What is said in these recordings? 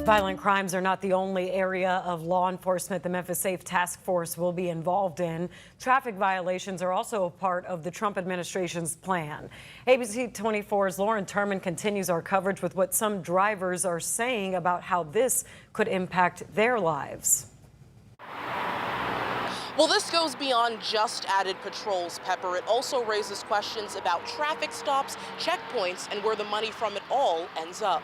Violent crimes are not the only area of law enforcement the Memphis Safe Task Force will be involved in. Traffic violations are also a part of the Trump administration's plan. ABC 24's Lauren Turman continues our coverage with what some drivers are saying about how this could impact their lives. Well, this goes beyond just added patrols, Pepper. It also raises questions about traffic stops, checkpoints, and where the money from it all ends up.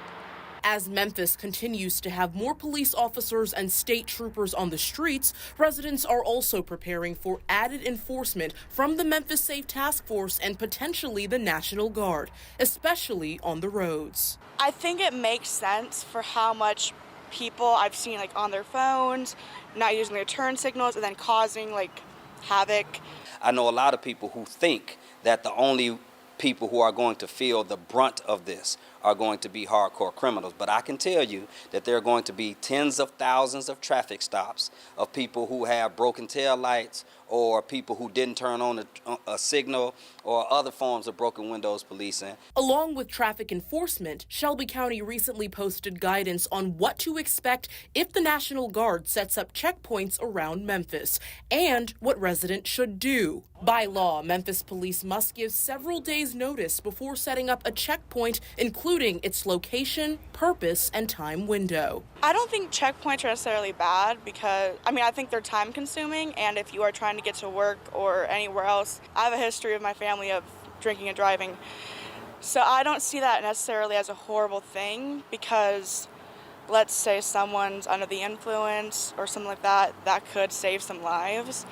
As Memphis continues to have more police officers and state troopers on the streets, residents are also preparing for added enforcement from the Memphis Safe Task Force and potentially the National Guard, especially on the roads. I think it makes sense for how much people I've seen on their phones, not using their turn signals and then causing havoc. I know a lot of people who think that the only people who are going to feel the brunt of this are going to be hardcore criminals. But I can tell you that there are going to be tens of thousands of traffic stops of people who have broken tail lights or people who didn't turn on a signal or other forms of broken windows policing. Along with traffic enforcement, Shelby County recently posted guidance on what to expect if the National Guard sets up checkpoints around Memphis and what residents should do. By law, Memphis police must give several days' notice before setting up a checkpoint, including its location, purpose, and time window. I don't think checkpoints are necessarily bad because, I think they're time consuming, and if you are trying to get to work or anywhere else, I have a history of my family of drinking and driving. So I don't see that necessarily as a horrible thing because let's say someone's under the influence or something like that, that could save some lives.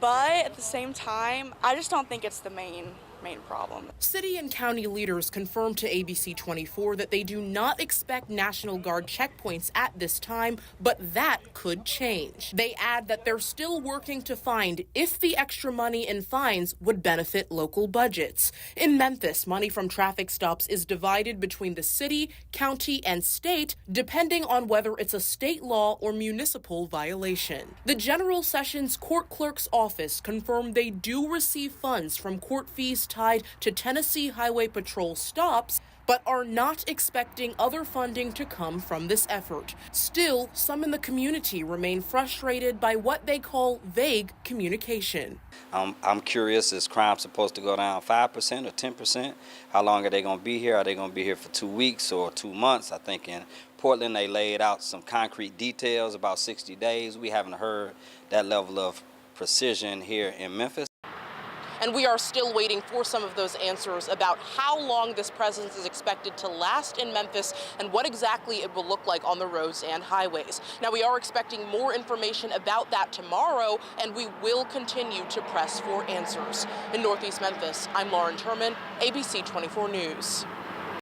But at the same time, I just don't think it's the main problem. City and county leaders confirmed to ABC 24 that they do not expect National Guard checkpoints at this time, but that could change. They add that they're still working to find if the extra money in fines would benefit local budgets. In Memphis, money from traffic stops is divided between the city, county, and state, depending on whether it's a state law or municipal violation. The General Sessions Court Clerk's office confirmed they do receive funds from court fees tied to Tennessee Highway Patrol stops, but are not expecting other funding to come from this effort. Still, some in the community remain frustrated by what they call vague communication. I'm curious, is crime supposed to go down 5% or 10%? How long are they going to be here? Are they going to be here for 2 weeks or 2 months? I think in Portland they laid out some concrete details about 60 days. We haven't heard that level of precision here in Memphis. And we are still waiting for some of those answers about how long this presence is expected to last in Memphis and what exactly it will look like on the roads and highways. Now, we are expecting more information about that tomorrow, and we will continue to press for answers. In Northeast Memphis, I'm Lauren Turman, ABC 24 News.